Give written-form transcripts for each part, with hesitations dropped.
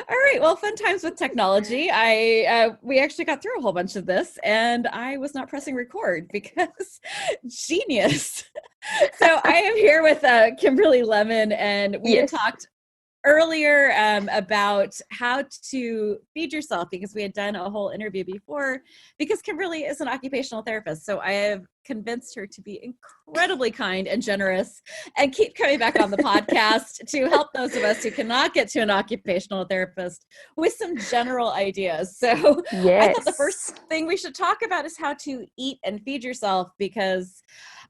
All right. Well, fun times with technology. We actually got through a whole bunch of this, and I was not pressing record because genius. So I am here with Kimberlea Lemon, and we had talked earlier about how to feed yourself, because we had done a whole interview before, because Kimberlea is an occupational therapist. So I have convinced her to be incredibly kind and generous and keep coming back on the podcast to help those of us who cannot get to an occupational therapist with some general ideas. So I thought the first thing we should talk about is how to eat and feed yourself, because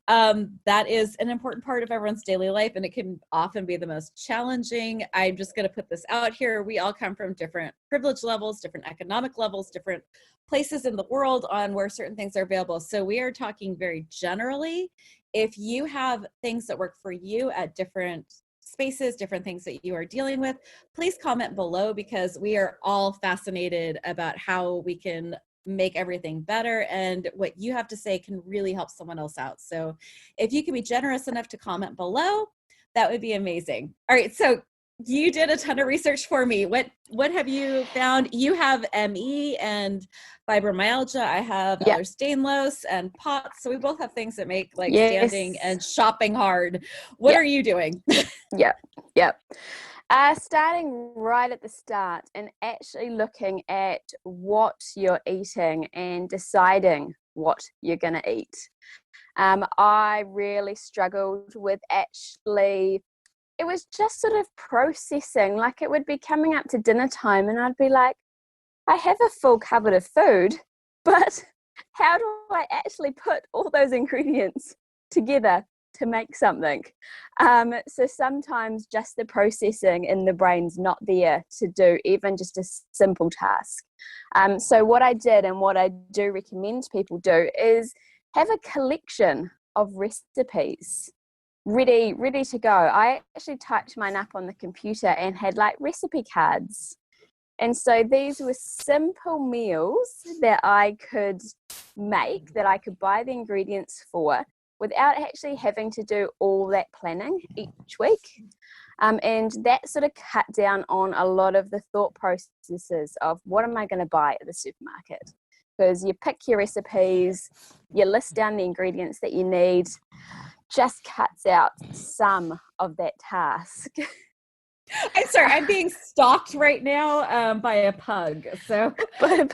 that is an important part of everyone's daily life, and it can often be the most challenging. I'm just going to put this out here. We all come from different privilege levels, different economic levels, different places in the world on where certain things are available. So we are talking very generally. If you have things that work for you at different spaces, different things that you are dealing with, please comment below, because we are all fascinated about how we can make everything better, and what you have to say can really help someone else out. So if you can be generous enough to comment below, that would be amazing. All right, so you did a ton of research for me. What have you found? You have ME and fibromyalgia. I have Ehlers Danlos and POTS. So we both have things that make standing and shopping hard. What are you doing? Starting right at the start and actually looking at what you're eating and deciding what you're going to eat. I really struggled with it was just sort of processing. Like, it would be coming up to dinner time and I'd be like, I have a full cupboard of food, but how do I actually put all those ingredients together to make something? So sometimes just the processing in the brain's not there to do even just a simple task. So what I did, and what I do recommend people do, is have a collection of recipes ready to go. I actually typed mine up on the computer and had recipe cards. And so these were simple meals that I could make, that I could buy the ingredients for, without actually having to do all that planning each week. And that sort of cut down on a lot of the thought processes of what am I going to buy at the supermarket? Because you pick your recipes, you list down the ingredients that you need, just cuts out some of that task. I'm sorry, I'm being stalked right now by a pug. So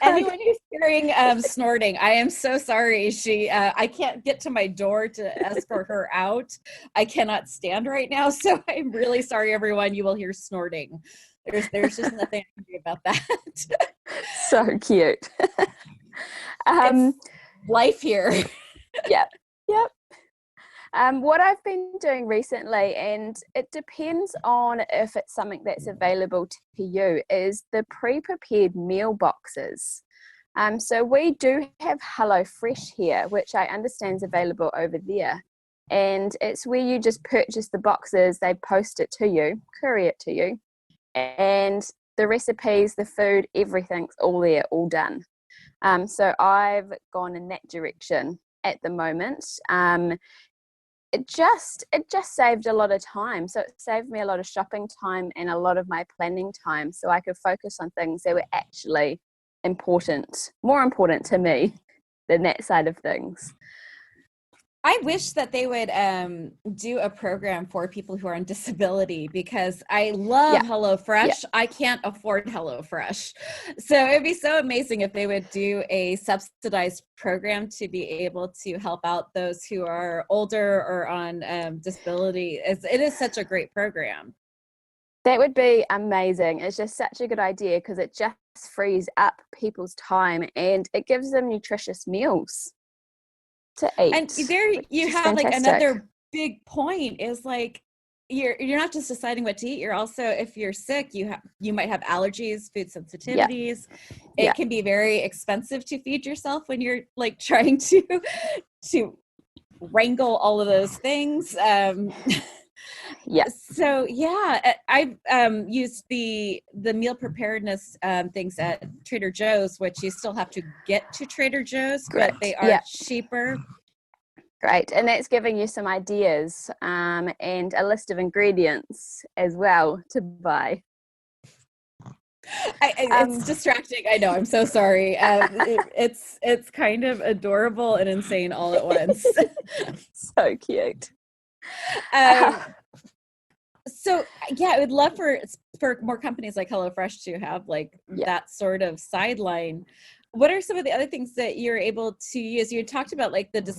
anyone who's hearing snorting, I am so sorry. I can't get to my door to escort her out. I cannot stand right now. So I'm really sorry, everyone. You will hear snorting. There's just nothing I can do about that. So cute. It's life here. Yep. What I've been doing recently, and it depends on if it's something that's available to you, is the pre-prepared meal boxes. So we do have HelloFresh here, which I understand is available over there. And it's where you just purchase the boxes, they post it to you, courier it to you, and the recipes, the food, everything's all there, all done. So I've gone in that direction at the moment. It just saved a lot of time. So it saved me a lot of shopping time and a lot of my planning time, so I could focus on things that were actually more important to me than that side of things. I wish that they would do a program for people who are on disability, because I love HelloFresh. I can't afford HelloFresh. So it'd be so amazing if they would do a subsidized program to be able to help out those who are older or on disability. It is such a great program. That would be amazing. It's just such a good idea, because it just frees up people's time and it gives them nutritious meals to eat. And there you have another big point is you're not just deciding what to eat, you're also, if you're sick, you might have allergies, food sensitivities. It can be very expensive to feed yourself when you're trying to wrangle all of those things. So I've used the meal preparedness things at Trader Joe's, which you still have to get to Trader Joe's, but they are cheaper. Great. And that's giving you some ideas and a list of ingredients as well to buy. It's distracting. I know. I'm so sorry. It's kind of adorable and insane all at once. So cute. So yeah, I would love for more companies like HelloFresh to have like that sort of sideline. What are some of the other things that you're able to use? You talked about like the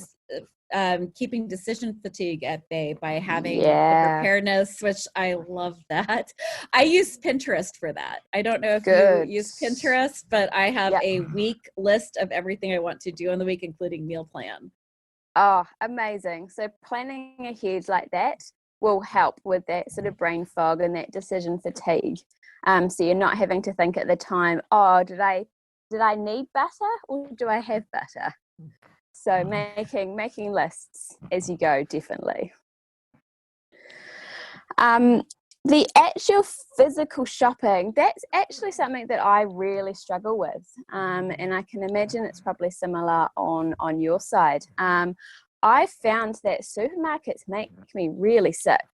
keeping decision fatigue at bay by having the preparedness, which I love that. I use Pinterest for that. I don't know if you use Pinterest, but I have a week list of everything I want to do in the week, including meal plan. Oh, amazing. So planning ahead like that will help with that sort of brain fog and that decision fatigue. So you're not having to think at the time, oh, did I need butter or do I have butter? So making lists as you go, definitely. The actual physical shopping, that's actually something that I really struggle with. And I can imagine it's probably similar on your side. I found that supermarkets make me really sick.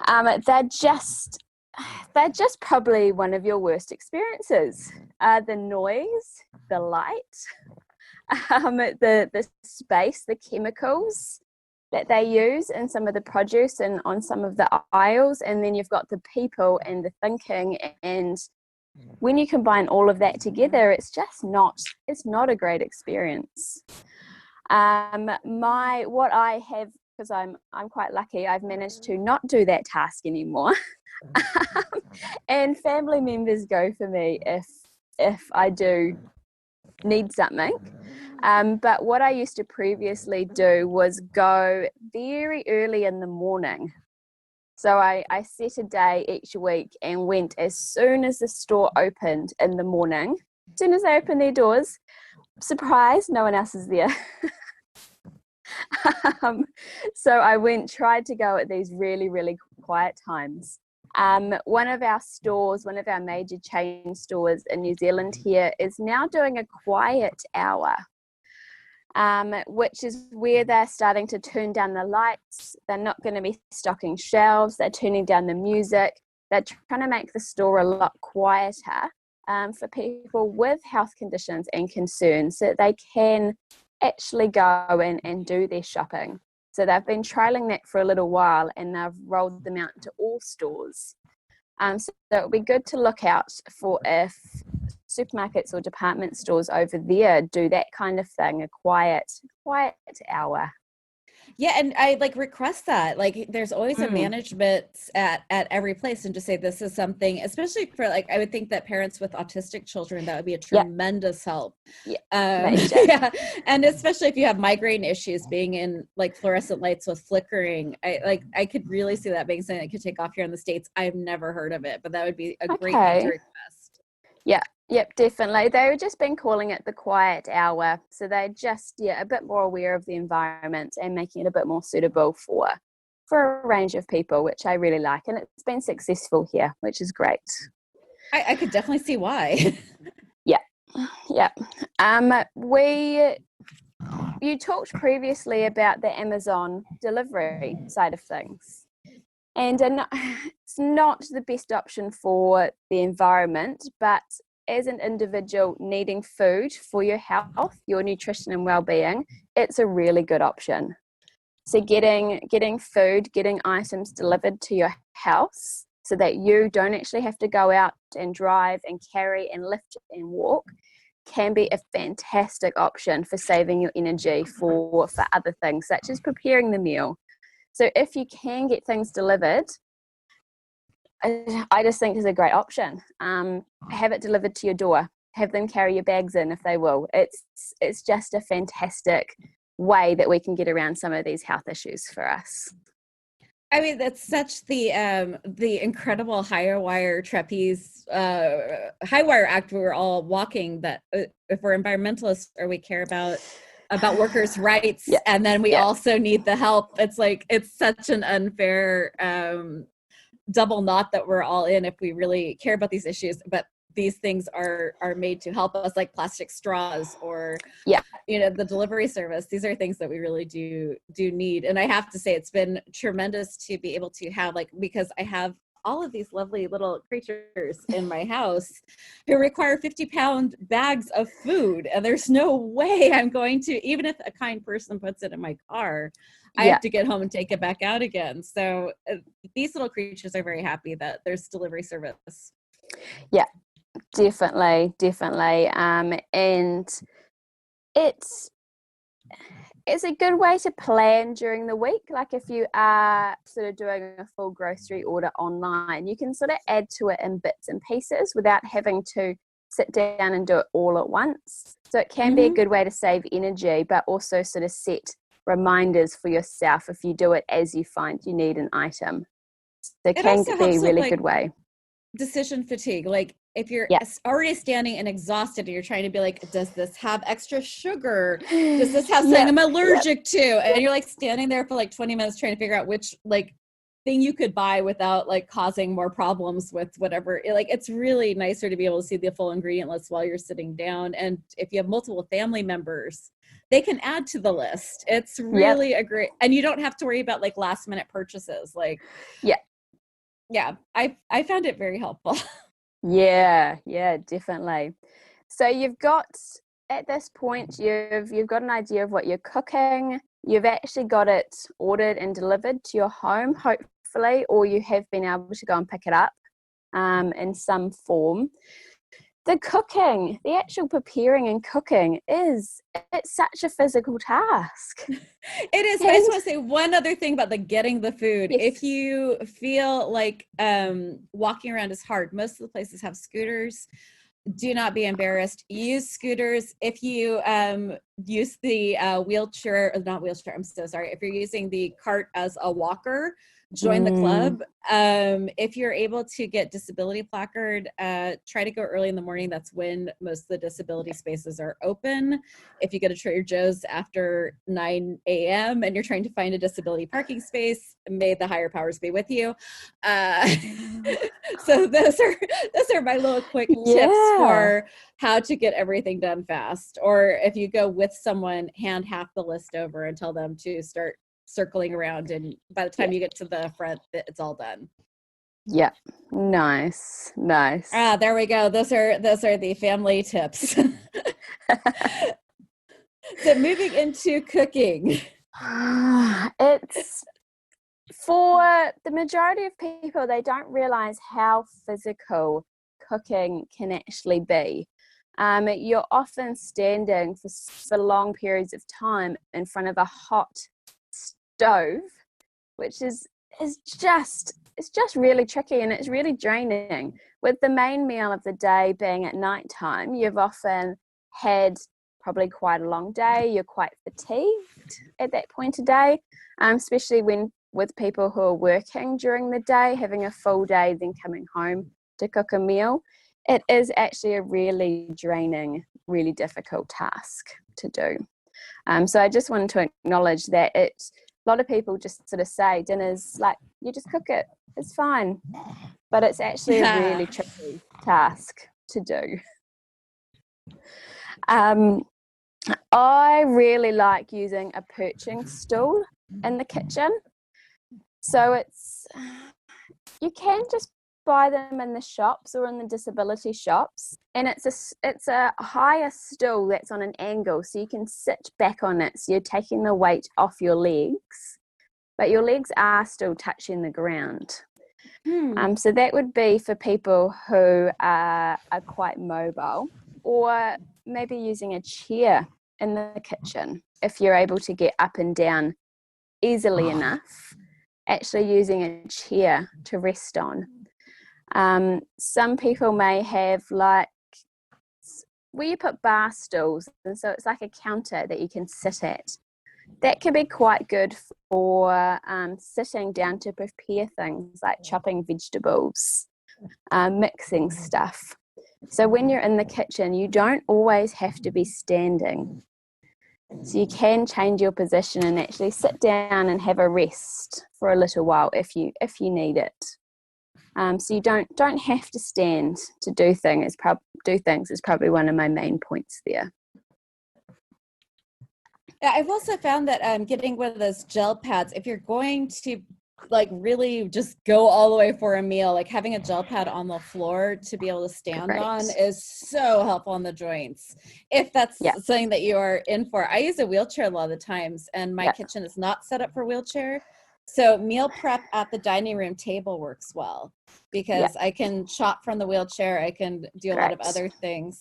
They're just probably one of your worst experiences. The noise, the light, the space, the chemicals that they use in some of the produce and on some of the aisles, and then you've got the people and the thinking, and when you combine all of that together, it's not a great experience. What I have, because I'm quite lucky, I've managed to not do that task anymore. And family members go for me if I do need something. But what I used to previously do was go very early in the morning. So I set a day each week and went as soon as the store opened in the morning. As soon as they opened their doors, surprise, no one else is there. So I tried to go at these really, really quiet times. One of our major chain stores in New Zealand here is now doing a quiet hour, which is where they're starting to turn down the lights. They're not going to be stocking shelves. They're turning down the music. They're trying to make the store a lot quieter for people with health conditions and concerns, so that they can actually go and do their shopping. So they've been trialing that for a little while, and they've rolled them out to all stores. So it would be good to look out for if supermarkets or department stores over there do that kind of thing, a quiet hour. Yeah, and I request that. There's always a management at every place, and just say this is something, especially for I would think that parents with autistic children, that would be a tremendous help. Yeah, and especially if you have migraine issues, being in fluorescent lights with flickering, I could really see that being something that could take off here in the States. I've never heard of it, but that would be a great thing to request. Yeah. Yep, definitely. They've just been calling it the quiet hour. So they're just a bit more aware of the environment and making it a bit more suitable for a range of people, which I really like. And it's been successful here, which is great. I could definitely see why. Yeah. You talked previously about the Amazon delivery side of things. And it's not the best option for the environment, but as an individual needing food for your health, your nutrition and well-being, it's a really good option. So getting food, getting items delivered to your house so that you don't actually have to go out and drive and carry and lift and walk can be a fantastic option for saving your energy for other things, such as preparing the meal. So if you can get things delivered, I just think is a great option. Have it delivered to your door. Have them carry your bags in if they will. It's just a fantastic way that we can get around some of these health issues for us. I mean, that's such the incredible higher wire trapeze, high wire act we're all walking, that if we're environmentalists or we care about workers' rights, and then we also need the help. It's such an unfair double knot that we're all in if we really care about these issues, but these things are made to help us, like plastic straws or the delivery service. These are things that we really do need. And I have to say, it's been tremendous to be able to have, because I have all of these lovely little creatures in my house who require 50-pound bags of food. And there's no way I'm going to, even if a kind person puts it in my car, I have to get home and take it back out again. So these little creatures are very happy that there's delivery service. Yeah, definitely. And it's a good way to plan during the week. Like if you are sort of doing a full grocery order online, you can sort of add to it in bits and pieces without having to sit down and do it all at once. So it can be a good way to save energy, but also sort of set reminders for yourself if you do it as you find you need an item. So it can be a really good way. Decision fatigue. Like if you're already standing and exhausted and you're trying to be like, does this have extra sugar? Does this have something I'm allergic to? And you're like standing there for like 20 minutes trying to figure out which like thing you could buy without like causing more problems with whatever. Like it's really nicer to be able to see the full ingredient list while you're sitting down. And if you have multiple family members, they can add to the list. It's really a great, and you don't have to worry about like last minute purchases. Like, I found it very helpful. Yeah, definitely. So you've got, at this point, you've got an idea of what you're cooking. You've actually got it ordered and delivered to your home, hopefully, or you have been able to go and pick it up in some form. The cooking, the actual preparing and cooking it's such a physical task. It is. But I just want to say one other thing about the getting the food. Yes. If you feel like walking around is hard, most of the places have scooters. Do not be embarrassed. Use scooters. If you use the not wheelchair, I'm so sorry. If you're using the cart as a walker, join the club. If you're able to get disability placard, try to go early in the morning. That's when most of the disability spaces are open. If you go to Trader Joe's after 9 a.m. and you're trying to find a disability parking space, may the higher powers be with you. So those are my little quick tips for how to get everything done fast. Or if you go with someone, hand half the list over and tell them to start circling around, and by the time you get to the front, it's all done. Yeah, nice. There we go. Those are the family tips. So moving into cooking, it's for the majority of people, they don't realize how physical cooking can actually be. You're often standing for long periods of time in front of a hot stove, which is just really tricky, and it's really draining. With the main meal of the day being at night time, you've often had probably quite a long day. You're quite fatigued at that point of day, especially with people who are working during the day, having a full day, then coming home to cook a meal. It is actually a really draining, really difficult task to do. So I just wanted to acknowledge that a lot of people just sort of say dinner's like, you just cook it, it's fine. But it's actually a really tricky task to do. I really like using a perching stool in the kitchen. So you can just buy them in the shops or in the disability shops, and it's a higher stool that's on an angle, so you can sit back on it, so you're taking the weight off your legs, but your legs are still touching the ground. So that would be for people who are quite mobile, or maybe using a chair in the kitchen if you're able to get up and down easily enough. Actually using a chair to rest on. Some people may have like where you put bar stools, and so it's like a counter that you can sit at. That can be quite good for sitting down to prepare things like chopping vegetables, mixing stuff. So when you're in the kitchen, you don't always have to be standing. So you can change your position and actually sit down and have a rest for a little while if you need it. So you don't have to stand to do things. Is probably one of my main points there. Yeah, I've also found that getting one of those gel pads, if you're going to like really just go all the way for a meal, like having a gel pad on the floor to be able to stand on is so helpful on the joints. If that's something that you are in for. I use a wheelchair a lot of the times, and my kitchen is not set up for wheelchair. So meal prep at the dining room table works well because I can chop from the wheelchair. I can do a lot of other things.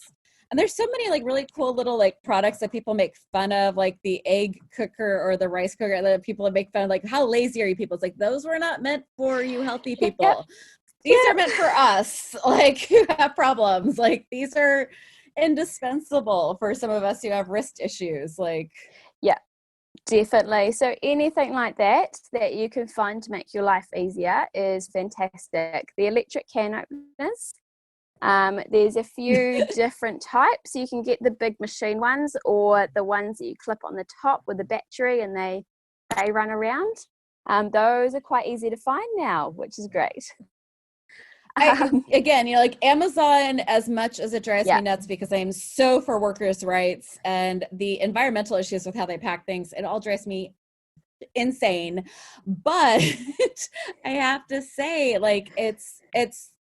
And there's so many like really cool little like products that people make fun of, like the egg cooker or the rice cooker that people make fun of, like, how lazy are you people? It's like, those were not meant for you healthy people. These are meant for us, like, who have problems. Like, these are indispensable for some of us who have wrist issues. Like, definitely. So anything like that you can find to make your life easier is fantastic. The electric can openers. There's a few different types. You can get the big machine ones, or the ones that you clip on the top with the battery and they run around. Those are quite easy to find now, which is great. Again, like Amazon, as much as it drives me nuts because I am so for workers' rights and the environmental issues with how they pack things, it all drives me insane. But I have to say, like,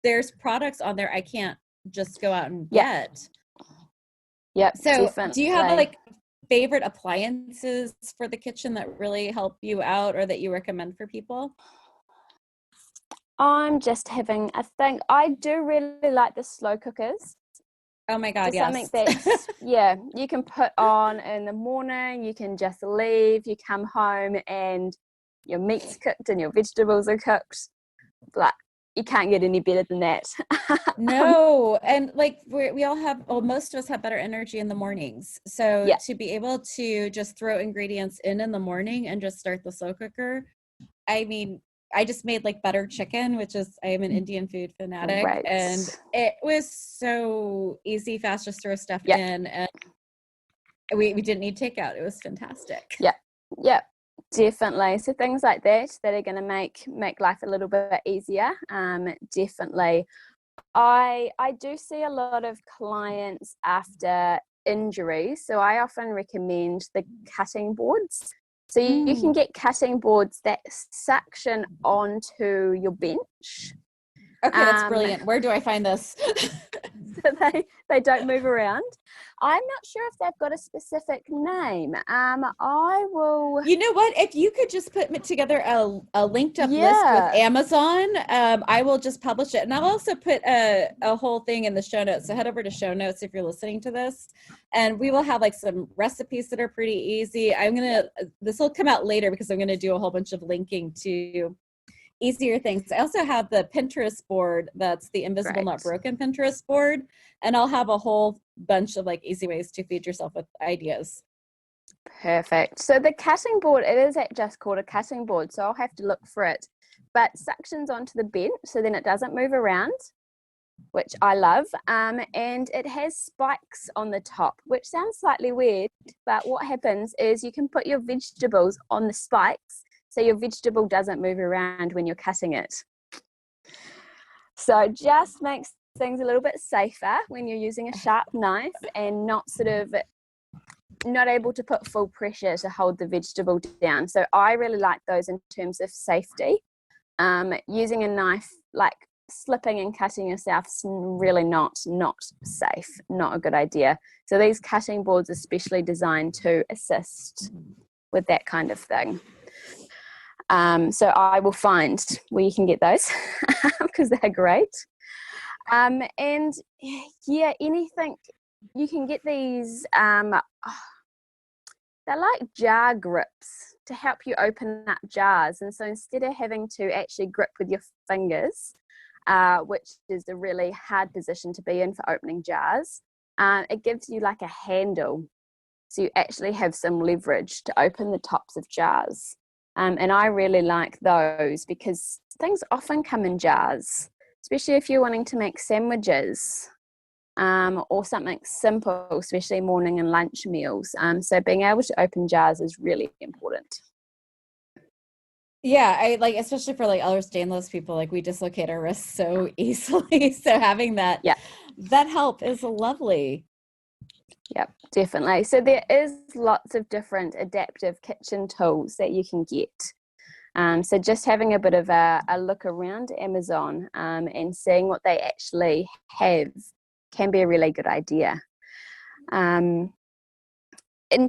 there's products on there I can't just go out and get. So definitely. Do you have like favorite appliances for the kitchen that really help you out or that you recommend for people? I'm just having a think. I do really like the slow cookers. Oh my God, Something that, you can put on in the morning. You can just leave. You come home and your meat's cooked and your vegetables are cooked. Like, you can't get any better than that. No. And like we all have, well, most of us have better energy in the mornings. So to be able to just throw ingredients in the morning and just start the slow cooker. I mean, I just made like butter chicken, which is, I am an Indian food fanatic, and it was so easy, fast, just throw stuff in, and we didn't need takeout. It was fantastic. Definitely. So things like that are going to make life a little bit easier. Definitely. I do see a lot of clients after injuries, so I often recommend the cutting boards. So you can get cutting boards that suction onto your bench. Okay, that's brilliant. Where do I find this? So they don't move around. I'm not sure if they've got a specific name. I will. You know what? If you could just put together a linked up list with Amazon, I will just publish it. And I'll also put a whole thing in the show notes. So head over to show notes if you're listening to this. And we will have like some recipes that are pretty easy. This will come out later because I'm going to do a whole bunch of linking to easier things. I also have the Pinterest board. That's the Invisible Not Broken Pinterest board. And I'll have a whole bunch of like easy ways to feed yourself with ideas. Perfect. So the cutting board, it is just called a cutting board. So I'll have to look for it. But suctions onto the bench, so then it doesn't move around, which I love. And it has spikes on the top, which sounds slightly weird. But what happens is you can put your vegetables on the spikes, so your vegetable doesn't move around when you're cutting it. So it just makes things a little bit safer when you're using a sharp knife and not able to put full pressure to hold the vegetable down. So I really like those in terms of safety. Using a knife, like slipping and cutting yourself, is really not safe, not a good idea. So these cutting boards are specially designed to assist with that kind of thing. So I will find where you can get those because they're great. And anything, you can get these, they're like jar grips to help you open up jars. And so instead of having to actually grip with your fingers, which is a really hard position to be in for opening jars, it gives you like a handle. So you actually have some leverage to open the tops of jars. And I really like those because things often come in jars, especially if you're wanting to make sandwiches or something simple, especially morning and lunch meals. So being able to open jars is really important. Yeah, I like, especially for like Ehlers Danlos people, like we dislocate our wrists so easily. So having that help is lovely. Yep, definitely. So there is lots of different adaptive kitchen tools that you can get. So just having a bit of a look around Amazon and seeing what they actually have can be a really good idea. In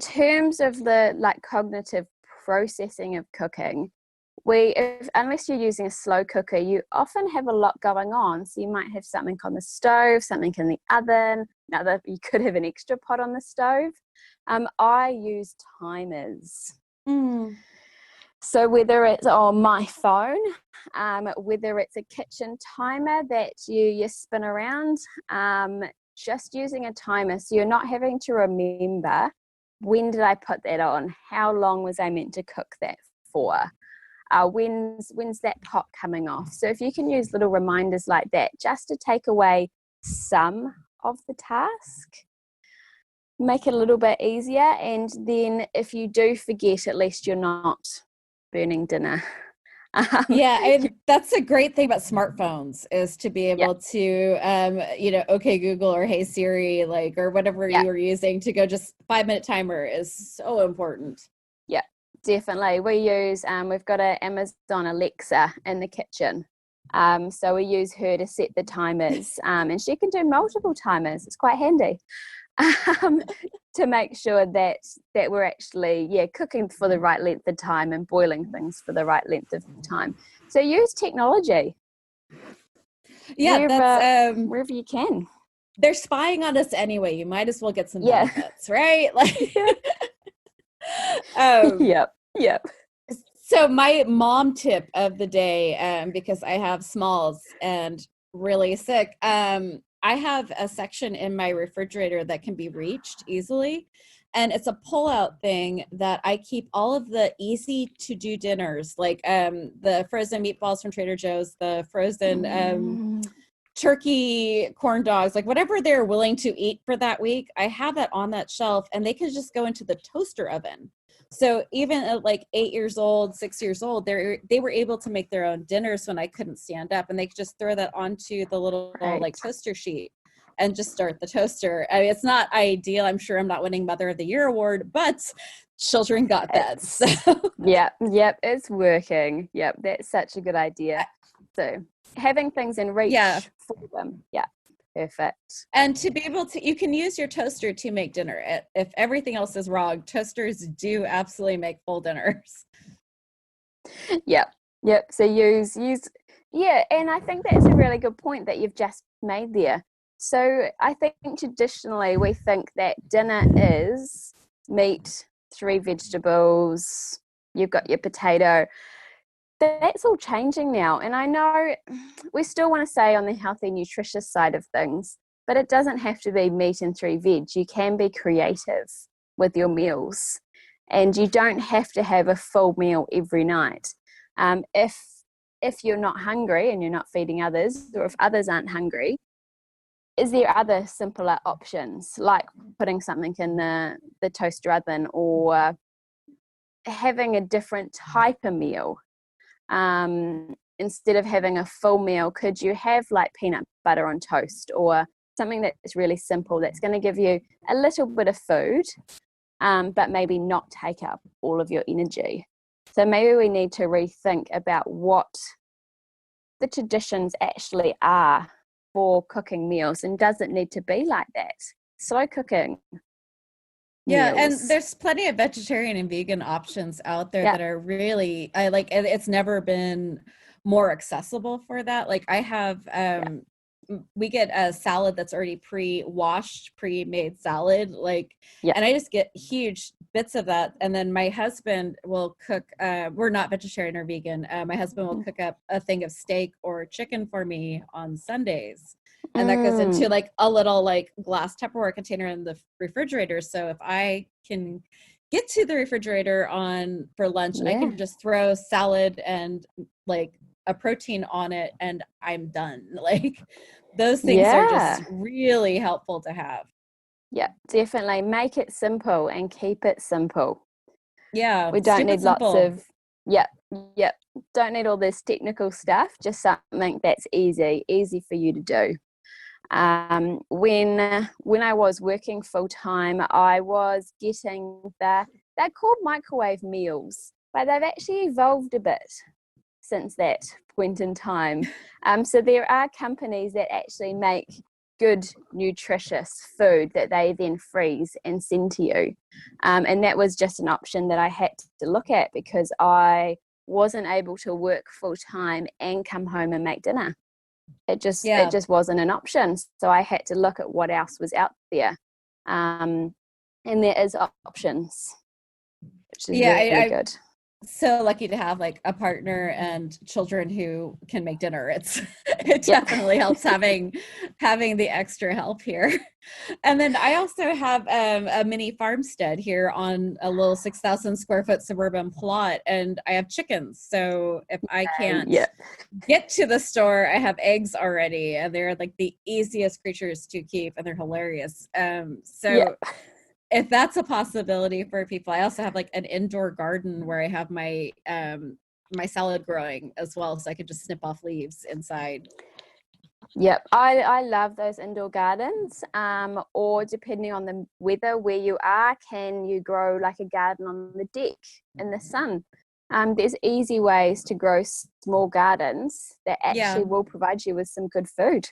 terms of the cognitive processing of cooking, unless you're using a slow cooker, you often have a lot going on. So you might have something on the stove, something in the oven. Now you could have an extra pot on the stove. I use timers. So whether it's on my phone, whether it's a kitchen timer that you spin around, just using a timer, so you're not having to remember, when did I put that on? How long was I meant to cook that for? When's that pot coming off? So if you can use little reminders like that, just to take away some of the task, make it a little bit easier. And then if you do forget, at least you're not burning dinner. That's a great thing about smartphones, is to be able to okay Google or Hey Siri, or whatever you are using, to go just 5-minute timer is so important. Definitely. We've got an Amazon Alexa in the kitchen, so we use her to set the timers, and she can do multiple timers. It's quite handy. To make sure that we're actually cooking for the right length of time and boiling things for the right length of time. So use technology wherever you can. They're spying on us anyway. You might as well get some benefits, right? Yep. So my mom tip of the day, because I have smalls and really sick, I have a section in my refrigerator that can be reached easily. And it's a pull-out thing that I keep all of the easy-to-do dinners, the frozen meatballs from Trader Joe's, the frozen turkey corn dogs, whatever they're willing to eat for that week. I have that on that shelf, and they can just go into the toaster oven. So even at 8 years old, 6 years old, they were able to make their own dinners when I couldn't stand up, and they could just throw that onto the little toaster sheet and just start the toaster. I mean, it's not ideal. I'm sure I'm not winning Mother of the Year award, but children got that. So. Yep, it's working. Yep, that's such a good idea. So having things in reach for them. Yeah. Perfect. And to be able to, you can use your toaster to make dinner. If everything else is wrong, toasters do absolutely make full dinners. Yep. So use, and I think that's a really good point that you've just made there. So I think traditionally we think that dinner is meat, 3 vegetables, you've got your potato. That's all changing now. And I know we still want to say on the healthy, nutritious side of things, but it doesn't have to be meat and 3 veg. You can be creative with your meals, and you don't have to have a full meal every night. If you're not hungry and you're not feeding others, or if others aren't hungry, is there other simpler options, like putting something in the toaster oven, or having a different type of meal? Instead of having a full meal, could you have peanut butter on toast, or something that's really simple that's going to give you a little bit of food, but maybe not take up all of your energy? So maybe we need to rethink about what the traditions actually are for cooking meals, and does it need to be like that? Slow cooking. Yeah, meals. and there's plenty of vegetarian and vegan options out there that are really, it's never been more accessible for that. I have, we get a salad that's already pre-washed, pre-made salad, and I just get huge bits of that. And then my husband will cook, we're not vegetarian or vegan. My husband will cook up a thing of steak or chicken for me on Sundays. And that goes into a little glass Tupperware container in the refrigerator. So if I can get to the refrigerator for lunch, I can just throw salad and a protein on it, and I'm done. Those things are just really helpful to have. Yeah, definitely. Make it simple and keep it simple. Yeah. We don't need lots of, don't need all this technical stuff, just something that's easy for you to do. When I was working full time, I was getting they're called microwave meals. but they've actually evolved a bit since that point in time. So there are companies that actually make good, nutritious food that they then freeze and send to you. And that was just an option that I had to look at because I wasn't able to work full time and come home and make dinner. It just wasn't an option. So I had to look at what else was out there. And there is options, which is really good. So lucky to have like a partner and children who can make dinner. It definitely helps having the extra help here. And then I also have a mini farmstead here on a little 6,000 square foot suburban plot, and I have chickens. So if I can't get to the store, I have eggs already, and they're like the easiest creatures to keep, and they're hilarious. If that's a possibility for people, I also have like an indoor garden where I have my my salad growing as well, so I could just snip off leaves inside. Yep, I love those indoor gardens. Or depending on the weather where you are, can you grow like a garden on the deck in the sun? There's easy ways to grow small gardens that actually will provide you with some good food.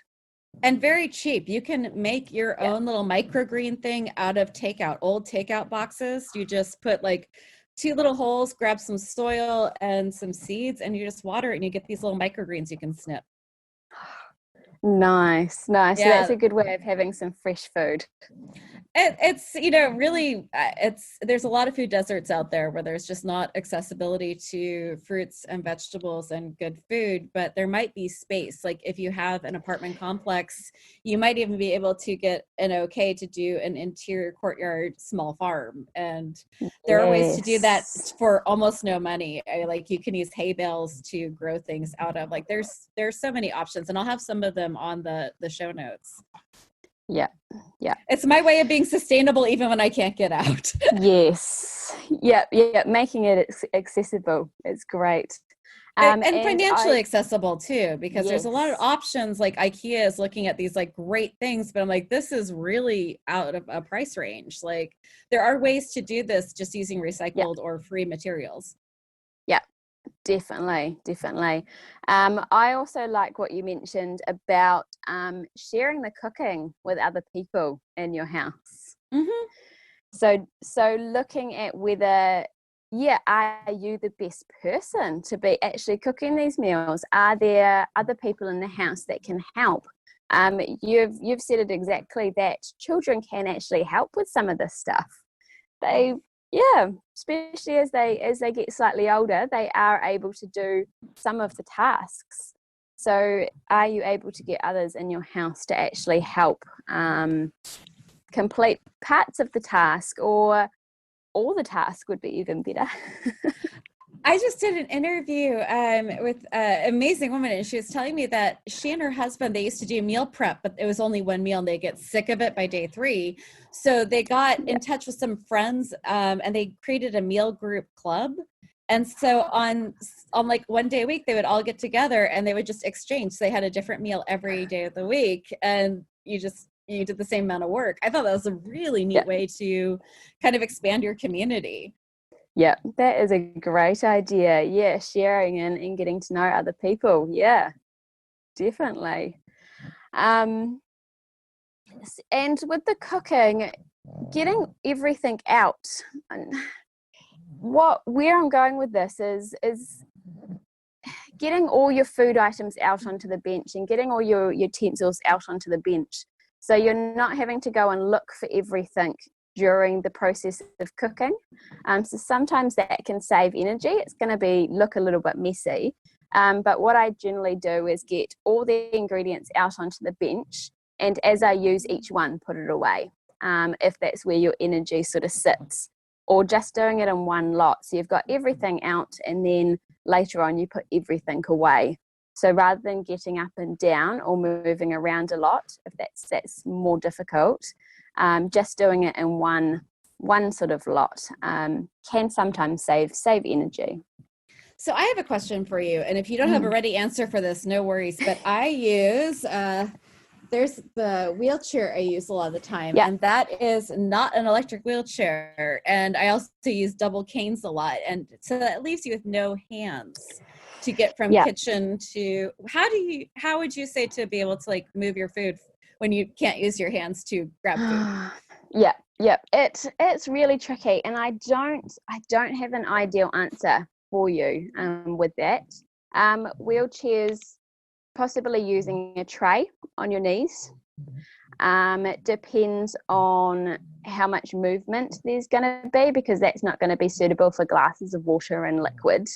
And very cheap. You can make your own little microgreen thing out of old takeout boxes. You just put like 2 little holes, grab some soil and some seeds, and you just water it, and you get these little microgreens you can snip. Nice. Yeah. So that's a good way of having some fresh food. It's really there's a lot of food deserts out there where there's just not accessibility to fruits and vegetables and good food, but there might be space. Like if you have an apartment complex, you might even be able to get an okay to do an interior courtyard small farm, and there are ways to do that for almost no money. Like you can use hay bales to grow things out of. Like there's so many options, and I'll have some of them on the show notes. Yeah. It's my way of being sustainable even when I can't get out. Yes. Yeah. Making it accessible. It's great. And financially accessible too, because there's a lot of options. Like IKEA is looking at these like great things, but I'm like, this is really out of a price range. Like there are ways to do this just using recycled or free materials. Yeah. Definitely. I also like what you mentioned about sharing the cooking with other people in your house. Mm-hmm. So looking at whether, are you the best person to be actually cooking these meals? Are there other people in the house that can help? You've said it exactly, that children can actually help with some of this stuff. Especially as they get slightly older, they are able to do some of the tasks. So are you able to get others in your house to actually help complete parts of the task, or all the task would be even better? I just did an interview with an amazing woman, and she was telling me that she and her husband, they used to do meal prep, but it was only one meal and they get sick of it by day 3. So they got in touch with some friends and they created a meal group club. And so on like one day a week, they would all get together and they would just exchange. So they had a different meal every day of the week, and you did the same amount of work. I thought that was a really neat way to kind of expand your community. Yeah, that is a great idea. Yeah, sharing and getting to know other people. Yeah, definitely. And with the cooking, getting everything out. Where I'm going with this is getting all your food items out onto the bench and getting all your utensils out onto the bench. So you're not having to go and look for everything during the process of cooking. So sometimes that can save energy. It's going to look a little bit messy. But what I generally do is get all the ingredients out onto the bench, and as I use each one, put it away, if that's where your energy sort of sits, or just doing it in one lot. So you've got everything out, and then later on you put everything away. So rather than getting up and down or moving around a lot, if that's more difficult, just doing it in one sort of lot can sometimes save energy. So I have a question for you, and if you don't have a ready answer for this, no worries. But I use there's the wheelchair I use a lot of the time, Yeah. and that is not an electric wheelchair. And I also use double canes a lot. And so that leaves you with no hands to get from Yeah. kitchen to, how would you say to be able to like move your food when you can't use your hands to grab food? Yeah. It's really tricky, and I don't have an ideal answer for you with that. Wheelchairs, possibly using a tray on your knees. It depends on how much movement there's going to be, because that's not going to be suitable for glasses of water and liquid.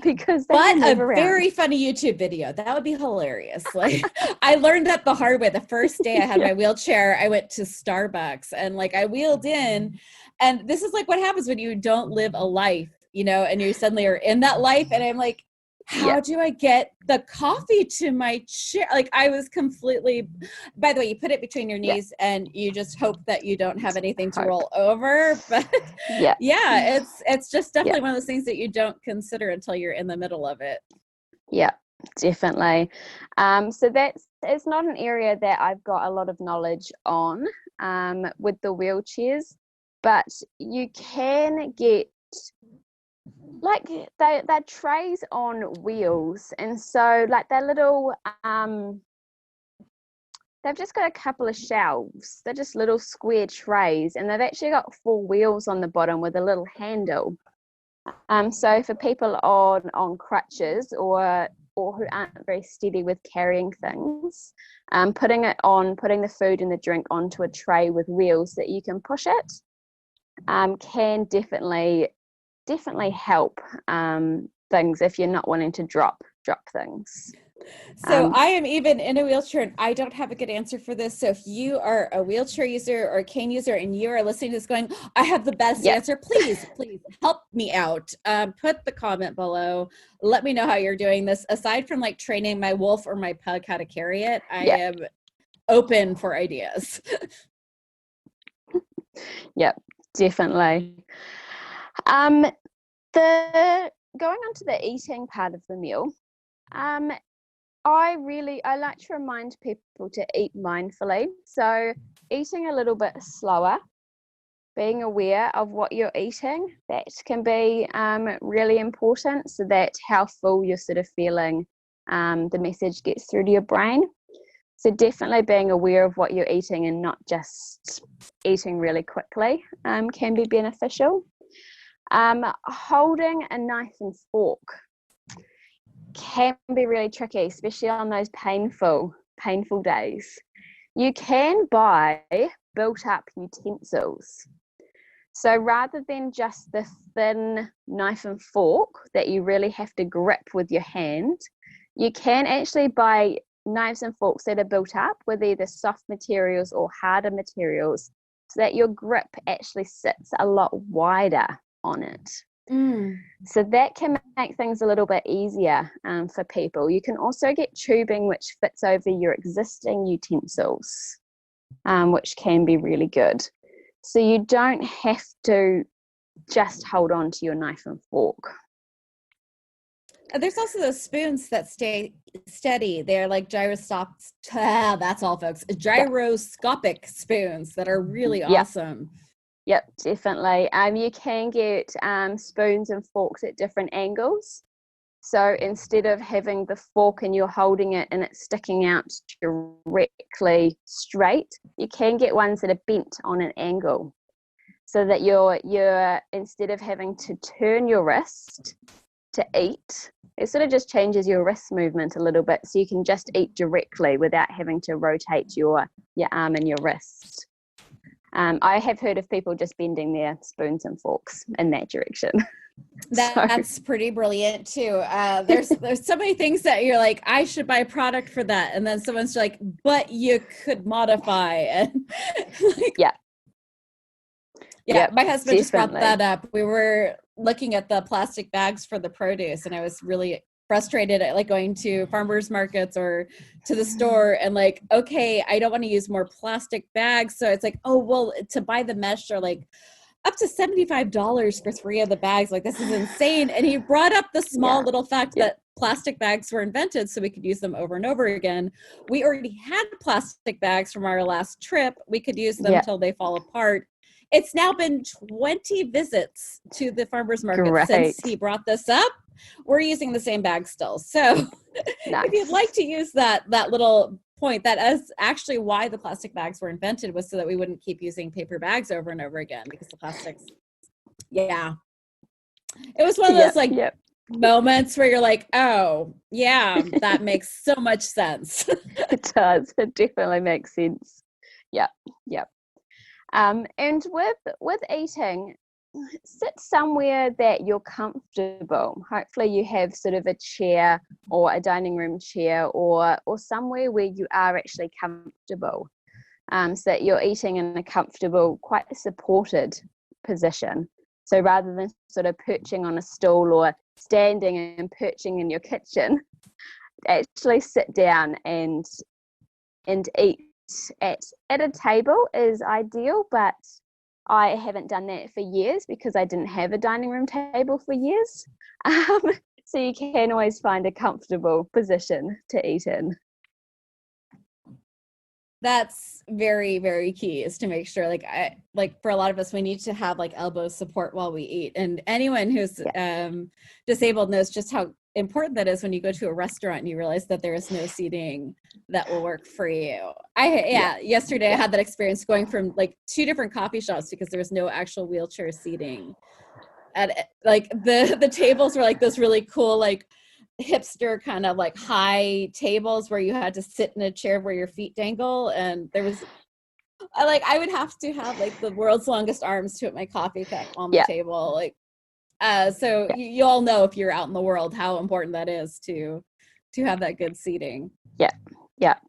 Because they But move a around. very funny YouTube video. That would be hilarious. Like, I learned that the hard way. The first day I had my wheelchair, I went to Starbucks and like I wheeled in, and this is like what happens when you don't live a life, you know, and you suddenly are in that life. And I'm like, how do I get the coffee to my chair? Like, I was completely, by the way, you put it between your knees and you just hope that you don't have anything to roll over. But it's just definitely one of those things that you don't consider until you're in the middle of it. Yeah, definitely. So it's not an area that I've got a lot of knowledge on with the wheelchairs, but you can get, like, they're trays on wheels, and so like they're little they've just got a couple of shelves. They're just little square trays, and they've actually got 4 wheels on the bottom with a little handle. So for people on crutches or who aren't very steady with carrying things, putting the food and the drink onto a tray with wheels that you can push it can definitely help things if you're not wanting to drop things. So I am even in a wheelchair and I don't have a good answer for this. So if you are a wheelchair user or a cane user and you are listening to this going, I have the best answer, please help me out. Put the comment below. Let me know how you're doing this. Aside from like training my wolf or my pug how to carry it, I am open for ideas. Yep, definitely. Going on to the eating part of the meal, I like to remind people to eat mindfully. So eating a little bit slower, being aware of what you're eating, that can be really important, so that how full you're sort of feeling, the message gets through to your brain. So definitely being aware of what you're eating and not just eating really quickly can be beneficial. Holding a knife and fork can be really tricky, especially on those painful days. You can buy built up utensils. So rather than just the thin knife and fork that you really have to grip with your hand, you can actually buy knives and forks that are built up with either soft materials or harder materials, so that your grip actually sits a lot wider on it. So that can make things a little bit easier for people. You can also get tubing which fits over your existing utensils, which can be really good. So you don't have to just hold on to your knife and fork. There's also those spoons that stay steady. They're like that's all, folks. Gyroscopic spoons that are really awesome. Yep, definitely. You can get spoons and forks at different angles. So instead of having the fork and you're holding it and it's sticking out directly straight, you can get ones that are bent on an angle, so that you're instead of having to turn your wrist to eat, it sort of just changes your wrist movement a little bit, so you can just eat directly without having to rotate your arm and your wrist. I have heard of people just bending their spoons and forks in that direction. That's pretty brilliant too. There's so many things that you're like, I should buy a product for that, and then someone's like, but you could modify, and like, my husband just brought that up. We were looking at the plastic bags for the produce, and I was really frustrated at like going to farmers markets or to the store and like, okay, I don't want to use more plastic bags. So it's like, oh, well, to buy the mesh are like up to $75 for 3 of the bags. Like, this is insane. And he brought up the small little fact that plastic bags were invented so we could use them over and over again. We already had plastic bags from our last trip. We could use them till they fall apart. It's now been 20 visits to the farmer's market since he brought this up. We're using the same bag still. So if you'd like to use that little point, that is actually why the plastic bags were invented, was so that we wouldn't keep using paper bags over and over again, because the plastics, it was one of those moments where you're like, oh yeah, that makes so much sense. It does. It definitely makes sense. And with eating, sit somewhere that you're comfortable. Hopefully you have sort of a chair or a dining room chair, or somewhere where you are actually comfortable, so that you're eating in a comfortable, quite supported position. So rather than sort of perching on a stool or standing and perching in your kitchen, actually sit down and eat at a table is ideal, but I haven't done that for years because I didn't have a dining room table for years. So you can always find a comfortable position to eat in. That's very, very key, is to make sure, like for a lot of us, we need to have like elbow support while we eat. And anyone who's disabled knows just how important that is when you go to a restaurant and you realize that there is no seating that will work for you. Yesterday I had that experience going from like 2 different coffee shops because there was no actual wheelchair seating. And like the tables were like this really cool, like hipster kind of like high tables where you had to sit in a chair where your feet dangle, and there was I would have to have like the world's longest arms to put my coffee cup on the table, like you all know, if you're out in the world, how important that is to have that good seating.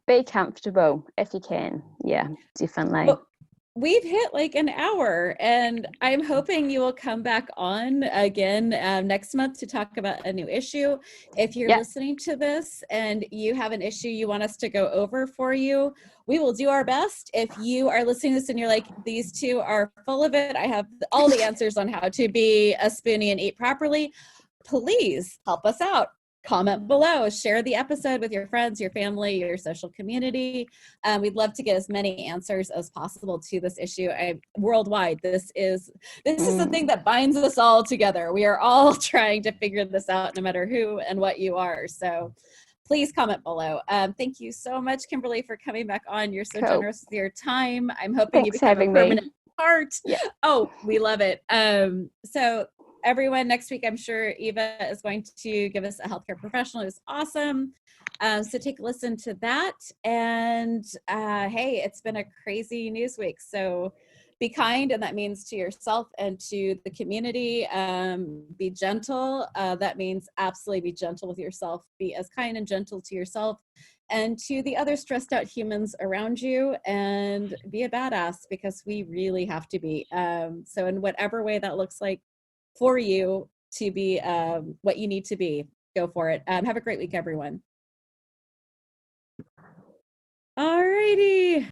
Be comfortable if you can. Definitely. Well, we've hit like an hour, and I'm hoping you will come back on again next month to talk about a new issue. If you're listening to this and you have an issue you want us to go over for you, we will do our best. If you are listening to this and you're like, these 2 are full of it, I have all the answers on how to be a spoonie and eat properly, please help us out. Comment below, share the episode with your friends, your family, your social community. We'd love to get as many answers as possible to this issue. Worldwide, this is the thing that binds us all together. We are all trying to figure this out, no matter who and what you are. So please comment below. Thank you so much, Kimberlea, for coming back on. You're so generous with your time. I'm hoping you become a permanent part. Oh, we love it. So everyone, next week, I'm sure Eva is going to give us a healthcare professional who's awesome. So take a listen to that. And hey, it's been a crazy news week. So be kind, and that means to yourself and to the community. Be gentle. That means absolutely be gentle with yourself. Be as kind and gentle to yourself and to the other stressed out humans around you, and be a badass, because we really have to be. So in whatever way that looks like for you to be what you need to be, go for it. Have a great week, everyone. All righty.